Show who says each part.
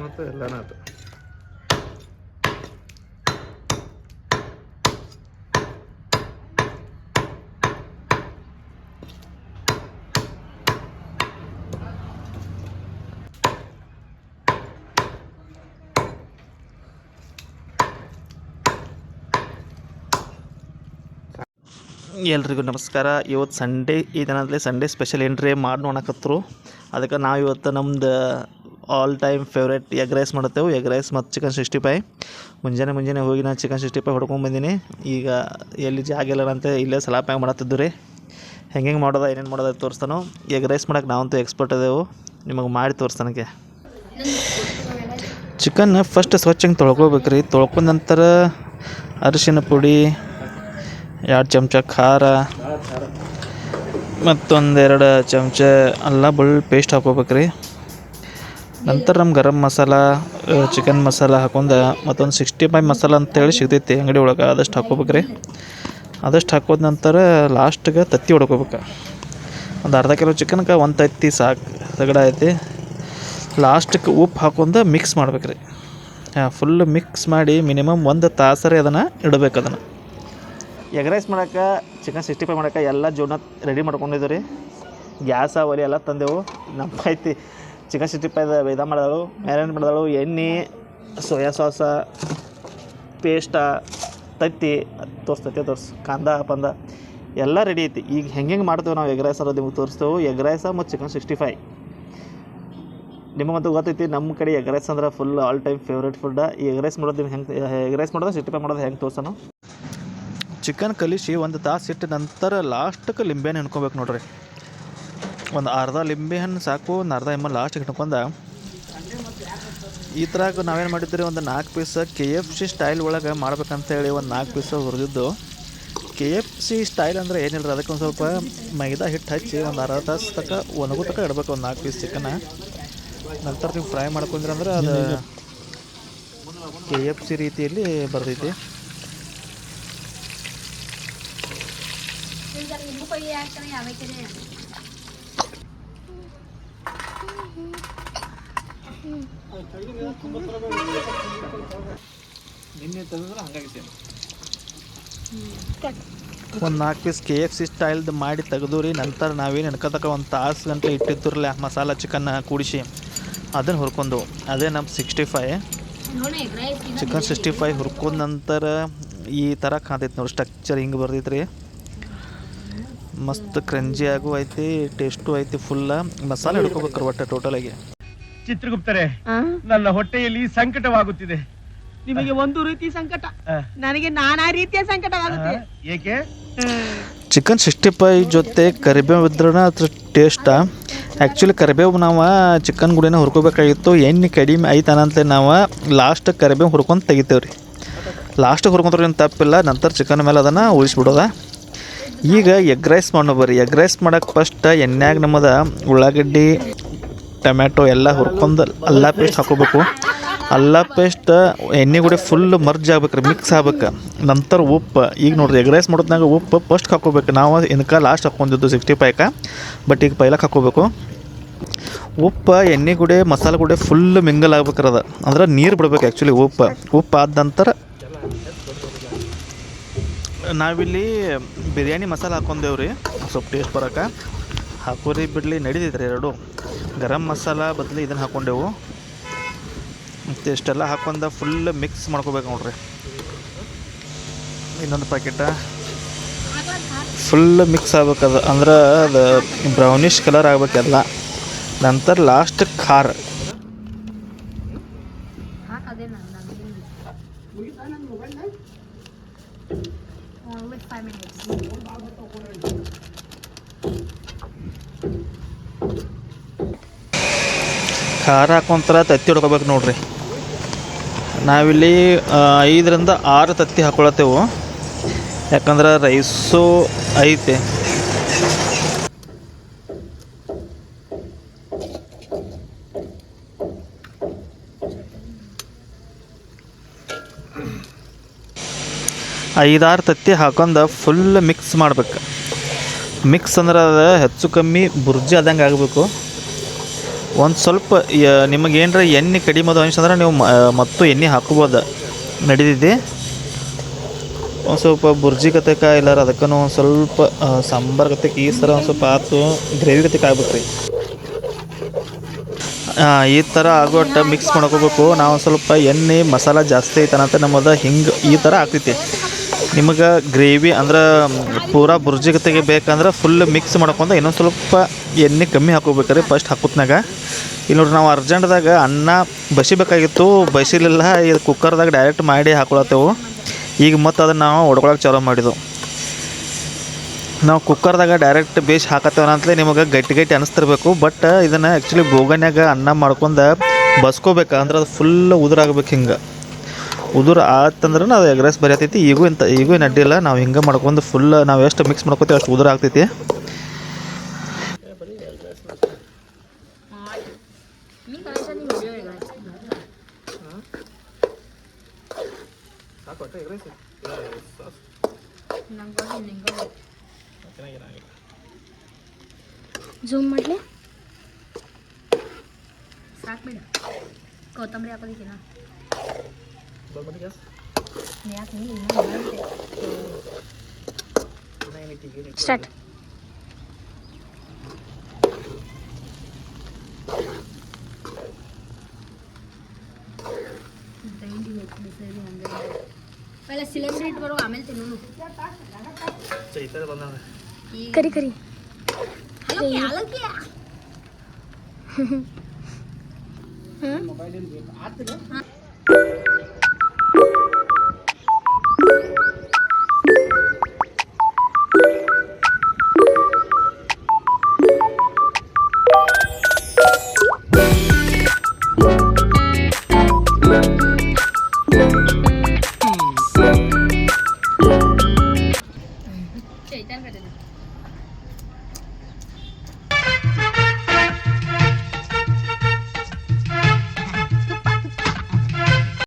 Speaker 1: ಮತ್ತು ಎಲ್ಲನೂ ಆಯ್ತು. ಎಲ್ರಿಗೂ ನಮಸ್ಕಾರ. ಇವತ್ತು ಸಂಡೇ ಈ ದಿನದಲ್ಲಿ ಸಂಡೇ ಸ್ಪೆಷಲ್ ಎಂಟ್ರಿ ಮಾಡಿ ನೋಡಕತ್ತರು. ಅದಕ್ಕೆ ನಾವು ಇವತ್ತು ನಮ್ದು all time favourite egg rice ಮಾಡುತ್ತೇವೆ. ಎಗ್ ರೈಸ್ ಮತ್ತು ಚಿಕನ್ 65. ಮುಂಜಾನೆ ಹೋಗಿ ನಾನು ಚಿಕನ್ 65 ಹೊಡ್ಕೊಂಡ್ಬಂದೀನಿ. ಈಗ ಎಲ್ಲಿ ಜಾಗ ಇಲ್ಲ ಅಂತ ಇಲ್ಲೇ ಸಲಾಪಾಗಿ ಮಾಡತ್ತಿದ್ದು ರೀ. ಹೆಂಗೆ ಮಾಡೋದು ಏನೇನು ಮಾಡೋದು ತೋರಿಸ್ತಾನೋ. ಎಗ್ ರೈಸ್ ಮಾಡೋಕೆ ನಾವಂತೂ ಎಕ್ಸ್ಪರ್ಟ್ ಅದೇವು, ನಿಮಗೆ ಮಾಡಿ ತೋರಿಸ್ತಾನಕ್ಕೆ. ಚಿಕನ್ ಫಸ್ಟ್ ಸ್ವಚ್ಛಂಗೆ ತೊಳ್ಕೊಬೇಕು ರೀ. ತೊಳ್ಕೊಂಡ ನಂತರ ಅರಿಶಿನ ಪುಡಿ, 2 ಚಮಚ ಖಾರ, ಮತ್ತೊಂದೆರಡು ಚಮಚ ಅಲ್ಲ ಬೆಳ್ಳುಳ್ಳಿ ಪೇಸ್ಟ್ ಹಾಕೋಬೇಕು ರೀ. ನಂತರ ನಮ್ಮ ಗರಂ ಮಸಾಲ, ಚಿಕನ್ ಮಸಾಲ ಹಾಕೊಂಡು ಮತ್ತೊಂದು 65 ಮಸಾಲ ಅಂತೇಳಿ ಸಿಗ್ತೈತಿ ಅಂಗಡಿ ಒಳಗೆ, ಅದಷ್ಟು ಹಾಕೋಬೇಕು ರೀ. ಅದಷ್ಟು ಹಾಕೋದ ನಂತರ ಲಾಸ್ಟ್ಗೆ ತತ್ತಿ ಹೊಡ್ಕೋಬೇಕು. ಒಂದು ಅರ್ಧ ಕಿಲೋ ಚಿಕನ್ಗೆ 1 ತತ್ತಿ ಸಾಕು, ತಗಡ ಐತಿ. ಲಾಸ್ಟಿಗೆ ಉಪ್ಪು ಹಾಕೊಂಡು ಮಿಕ್ಸ್ ಮಾಡ್ಬೇಕು ರೀ. ಫುಲ್ ಮಿಕ್ಸ್ ಮಾಡಿ ಮಿನಿಮಮ್ 1 ತಾಸರೆ ಅದನ್ನು ಇಡಬೇಕು. ಅದನ್ನು ಎಗ್ ರೈಸ್ ಮಾಡೋಕೆ, ಚಿಕನ್ 65 ಮಾಡೋಕೆ ಎಲ್ಲ ಜೋನ ರೆಡಿ ಮಾಡ್ಕೊಂಡಿದ್ದೀವಿ ರೀ. ಗ್ಯಾಸ ಒಲೆ ಎಲ್ಲ ತಂದೆವು. ನಮ್ಮ ಐತಿ ಚಿಕನ್ 65 ಇದು ಮಾಡಿದಳು, ಮ್ಯಾರಿನೇಟ್ ಮಾಡಿದಳು. ಎಣ್ಣೆ, ಸೋಯಾ ಸಾಸ, ಪೇಸ್ಟ, ತತ್ತಿ ತೋರಿಸ್ತು, ಕಾಂದ ಪಂದ ಎಲ್ಲ ರೆಡಿ ಐತಿ. ಈಗ ಹೆಂಗೆ ಮಾಡ್ತೇವೆ ನಾವು ಎಗ್ ರೈಸ್ ಅನ್ನೋದು ನಿಮ್ಗೆ ತೋರಿಸ್ತೇವೆ. ಎಗ್ ರೈಸ ಮತ್ತು ಚಿಕನ್ 65 ನಿಮಗಂತೂ ಗೊತ್ತೈತಿ. ನಮ್ಮ ಕಡೆ ಎಗ್ ರೈಸ್ ಅಂದ್ರೆ full all time favourite food. ಈ ಎಗ್ ರೈಸ್ ಮಾಡೋದು ಹೆಂಗೆ, ಎಗ್ ರೈಸ್ ಮಾಡೋದು 65 ಮಾಡೋದು ಹೆಂಗೆ ತೋರ್ಸೋಣ. ಚಿಕನ್ ಕಲಿಸಿ 1 ತಾಸು ಇಟ್ಟ ನಂತರ ಲಾಸ್ಟಕ್ಕೆ ಲಿಂಬೆಹಣ್ಣು ಹಿಂಡ್ಕೊಬೇಕು ನೋಡ್ರಿ. ಒಂದು ಅರ್ಧ ಲಿಂಬೆಹಣ್ಣು ಸಾಕು, ಒಂದು ಅರ್ಧ ಎಮ್ಮೆ ಲಾಸ್ಟಿಗೆ ಹಿಂಡ್ಕೊಂಡು ಈ ಥರ ನಾವೇನು ಮಾಡಿದ್ರಿ, ಒಂದು 4 ಪೀಸ್ KFC ಸ್ಟೈಲ್ ಒಳಗೆ ಮಾಡ್ಬೇಕಂತೇಳಿ ಒಂದು 4 ಪೀಸ್ ಹುರಿದಿದ್ದು. KFC ಸ್ಟೈಲ್ ಅಂದರೆ ಏನಿಲ್ಲ, ಅದಕ್ಕೆ ಒಂದು ಸ್ವಲ್ಪ ಮೈದಾ ಹಿಟ್ಟು ಹಚ್ಚಿ ಒಂದು ಅರ್ಧ ತಾಸು ತನಕ ಒಣಗು ತನಕ ಇಡಬೇಕು ಒಂದು 4 ಪೀಸ್ ಚಿಕನ್ನ. ನಂತರ ನೀವು ಫ್ರೈ ಮಾಡ್ಕೊಂಡ್ರಿ ಅಂದ್ರೆ ಅದು KFC ರೀತಿಯಲ್ಲಿ ಬರ್ತೈತಿ. ಒಂದು 4 ಪೀಸ್ KFC ಸ್ಟೈಲ್ದು ಮಾಡಿ ತೆಗೆದು ರೀ. ನಂತರ ನಾವೇನು ಎಣ್ಕೊತಕ್ಕ 1 ತಾಸು ಗಂಟೆ ಇಟ್ಟಿದ್ರಲ್ಲ ಮಸಾಲ ಚಿಕನ್ನ ಕೂಡಿಸಿ ಅದನ್ನು ಹುರ್ಕೊಂಡು, ಅದೇ ನಮ್ಮ 65 ಚಿಕನ್ 65 ಹುರ್ಕೊಂಡ ನಂತರ ಈ ಥರ ಕಾಣ್ತೈತೆ ನೋಡಿ. ಸ್ಟ್ರಕ್ಚರ್ ಹಿಂಗೆ ಬರ್ತೈತೆ ರೀ. ಮಸ್ತ್ ಕ್ರಂಜಿ ಆಗು ಐತಿ, ಟೇಸ್ಟು ಐತಿ. ಫುಲ್ಲ ಮಸಾಲೆ ಹಿಡ್ಕೋಬೇಕ್ರಿ ಒಟ್ಟೆ ಟೋಟಲಾಗಿ.
Speaker 2: ಚಿತ್ರಗುಪ್ತರೆ, ನನ್ನ ಹೊಟ್ಟೆಯಲ್ಲಿ ಸಂಕಟವಾಗುತ್ತಿದೆ.
Speaker 3: ನಿಮಗೆ ಒಂದು ರೀತಿ ಸಂಕಟ, ನನಗೆ ನಾನಾ ರೀತಿಯ ಸಂಕಟವಾಗುತ್ತೆ.
Speaker 2: ಏಕೆ?
Speaker 1: ಚಿಕನ್ 65 ಜೊತೆ ಕರಿಬೇವು ಇದ್ರನ ಅದ್ರ ಟೇಸ್ಟ. ಆ್ಯಕ್ಚುಲಿ ಕರಿಬೇವು ನಾವು ಚಿಕನ್ ಗುಡಿನ ಹುರ್ಕೋಬೇಕಾಗಿತ್ತು. ಎಣ್ಣೆ ಕಡಿಮೆ ಐತನಂತಲೇ ನಾವು ಲಾಸ್ಟ್ ಕರಿಬೇವು ಹುರ್ಕೊಂಡು ತೆಗಿತೇವೆ ರೀ. ಲಾಸ್ಟಿಗೆ ಹುರ್ಕೊಂಡ್ರೆ ಏನು ತಪ್ಪಿಲ್ಲ. ನಂತರ ಚಿಕನ್ ಮೇಲೆ ಅದನ್ನು ಉಳಿಸ್ಬಿಡೋದ. ಈಗ ಎಗ್ ರೈಸ್ ಮಾಡೋ ಬರ್ರಿ. ಎಗ್ ರೈಸ್ ಮಾಡೋಕೆ ಫಸ್ಟ್ ಎಣ್ಣೆಯಾಗ ನಮ್ಮದು ಉಳ್ಳಾಗಡ್ಡಿ, ಟೊಮ್ಯಾಟೊ ಎಲ್ಲ ಹುರ್ಕೊಂಡು ಅಲ್ಲ ಪೇಸ್ಟ್ ಹಾಕೋಬೇಕು. ಅಲ್ಲ ಪೇಸ್ಟ್ ಎಣ್ಣೆ ಕೂಡ ಫುಲ್ ಮರ್ಜ್ ಆಗ್ಬೇಕು ರೀ, ಮಿಕ್ಸ್ ಆಗ್ಬೇಕು. ನಂತರ ಉಪ್ಪು, ಈಗ ನೋಡಿರಿ ಎಗ್ ರೈಸ್ ಮಾಡೋದ್ನಾಗ ಉಪ್ಪು ಫಸ್ಟ್ ಹಾಕೋಬೇಕು. ನಾವು ಇನ್ಕ ಲಾಸ್ಟ್ ಹಾಕ್ಕೊಂಡಿದ್ದು 65ಕ್ಕೆ, ಬಟ್ ಈಗ ಪೈಲಕ್ಕೆ ಹಾಕೋಬೇಕು. ಉಪ್ಪು ಎಣ್ಣೆ ಕೂಡ ಮಸಾಲೆ ಕೂಡ ಫುಲ್ ಮಿಂಗಲ್ ಆಗ್ಬೇಕ್ರದ, ಅಂದ್ರೆ ನೀರು ಬಿಡ್ಬೇಕು ಆ್ಯಕ್ಚುಲಿ. ಉಪ್ಪು ಆದ ನಂತರ ನಾವಿಲ್ಲಿ ಬಿರಿಯಾನಿ ಮಸಾಲೆ ಹಾಕ್ಕೊಂಡೇವು ರೀ, ಸ್ವಲ್ಪ ಟೇಸ್ಟ್ ಬರೋಕೆ. ಹಾಕೋರಿ ಬಿಡಲಿ ನಡೀತೈತೆ ರೀ ಎರಡು. ಗರಂ ಮಸಾಲ ಬದಲು ಇದನ್ನು ಹಾಕ್ಕೊಂಡೆವು. ಮತ್ತು ಇಷ್ಟೆಲ್ಲ ಹಾಕ್ಕೊಂಡು ಫುಲ್ ಮಿಕ್ಸ್ ಮಾಡ್ಕೋಬೇಕು ನೋಡ್ರಿ. ಇನ್ನೊಂದು ಪ್ಯಾಕೆಟ ಫುಲ್ ಮಿಕ್ಸ್ ಆಗ್ಬೇಕದು, ಅಂದ್ರೆ ಅದು ಬ್ರೌನಿಷ್ ಕಲರ್ ಆಗ್ಬೇಕೆಲ್ಲ. ನಂತರ ಲಾಸ್ಟ್ ಖಾರ. ಖಾರ ಹಾಕೊಂತರ ತತ್ತಿ ಹೊಡ್ಕೋಬೇಕು ನೋಡ್ರಿ. ನಾವಿಲ್ಲಿ 5ರಿಂದ 6 ತತ್ತಿ ಹಾಕೊಳತ್ತೇವು, ಯಾಕಂದ್ರೆ ರೈಸು ಐತೆ. ಐದಾರು ತತ್ತಿ ಹಾಕೊಂಡು ಫುಲ್ ಮಿಕ್ಸ್ ಮಾಡ್ಬೇಕು. ಮಿಕ್ಸ್ ಅಂದ್ರೆ ಅದು ಹೆಚ್ಚು ಕಮ್ಮಿ ಬುರ್ಜಿ ಆದಂಗೆ ಆಗಬೇಕು. ಒಂದು ಸ್ವಲ್ಪ ನಿಮಗೆ ಏನರ ಎಣ್ಣೆ ಕಡಿಮೆ ಅದು ಅನಿಸ್ತಂದ್ರೆ ನೀವು ಮತ್ತು ಎಣ್ಣೆ ಹಾಕ್ಬೋದು, ನಡೀತೈತಿ. ಒಂದು ಸ್ವಲ್ಪ ಬುರ್ಜಿ ಕತೆಕ ಇಲ್ಲಾರ ಅದಕ್ಕೂ ಒಂದು ಸ್ವಲ್ಪ ಸಾಂಬಾರು ಕತೆಕ ಈ ಥರ ಒಂದು ಸ್ವಲ್ಪ ಆತು ಗ್ರೇವಿ ಕತೆಕ ಆಗ್ಬೇಕು ರೀ. ಈ ಥರ ಆಗೋಟ್ಟ ಮಿಕ್ಸ್ ಮಾಡ್ಕೋಬೇಕು. ನಾವು ಸ್ವಲ್ಪ ಎಣ್ಣೆ ಮಸಾಲ ಜಾಸ್ತಿ ಐತನಂತ ನಮ್ಮದು ಹಿಂಗೆ ಈ ಥರ ಆಗ್ತೈತಿ. ನಿಮಗೆ ಗ್ರೇವಿ ಅಂದ್ರೆ ಪೂರಾ ಬುರ್ಜಿ ಕತೆಗೆ ಬೇಕಂದ್ರೆ ಫುಲ್ ಮಿಕ್ಸ್ ಮಾಡ್ಕೊಂಡು ಇನ್ನೊಂದು ಸ್ವಲ್ಪ ಎಣ್ಣೆ ಕಮ್ಮಿ ಹಾಕೋಬೇಕ್ರಿ ಫಸ್ಟ್ ಹಾಕೋತ್ನಾಗ. ಇಲ್ಲಿ ನೋಡ್ರಿ ನಾವು ಅರ್ಜೆಂಟ್ದಾಗ ಅನ್ನ ಬಸಿಬೇಕಾಗಿತ್ತು, ಬಸಿಲಿಲ್ಲ. ಇದು ಕುಕ್ಕರ್ದಾಗ ಡೈರೆಕ್ಟ್ ಮಾಡಿ ಹಾಕೊಳತ್ತೇವು. ಈಗ ಮತ್ತು ಅದನ್ನು ನಾವು ಹೊಡ್ಕೊಳಕ್ಕೆ ಚಾಲೂ ಮಾಡಿದೆವು. ನಾವು ಕುಕ್ಕರ್ದಾಗ ಡೈರೆಕ್ಟ್ ಬೇಯಿಸಿ ಹಾಕತ್ತೇವನ ಅಂತಲೇ ನಿಮಗೆ ಗಟ್ಟಿ ಗಟ್ಟಿ ಅನಿಸ್ತಿರ್ಬೇಕು. ಬಟ್ ಇದನ್ನು ಆ್ಯಕ್ಚುಲಿ ಬೋಗನ್ಯಾಗ ಅನ್ನ ಮಾಡ್ಕೊಂಡು ಬಸ್ಕೋಬೇಕು, ಅಂದ್ರೆ ಅದು ಫುಲ್ ಉದುರಾಗ್ಬೇಕು. ಹಿಂಗೆ ಉದುರು ಆತಂದ್ರೆ ಅದು ಎಗ್ ರೈಸ್ ಬರೀ ಆಗ್ತೈತಿ. ಈಗೂ ಏನು ಅಡ್ಡಿಲ್ಲ, ನಾವು ಹಿಂಗೆ ಮಾಡ್ಕೊಂಡು ಫುಲ್ ನಾವು ಎಷ್ಟು ಮಿಕ್ಸ್ ಮಾಡ್ಕೋತೀವಿ ಅಷ್ಟು ಉದುರು ಆಗ್ತೈತಿ.
Speaker 4: ಜೂಮ್ ಮಾಡಲಿ ಸಾಕು ಬೇಡ, ಕೊತ್ತಂಬರಿ ಹಾಕೋದಿಕ್ಕಿನ ಸ್ಟಾರ್ಟ್. ಪಹಲೆ ಸಿಲಿಂಡರ್ ಇಟ್ಟು ಬರೋ, ಆಮೇಲೆ ತಿನ್ನೋನು. ಕರಿ ಕರಿ ಹಲೋ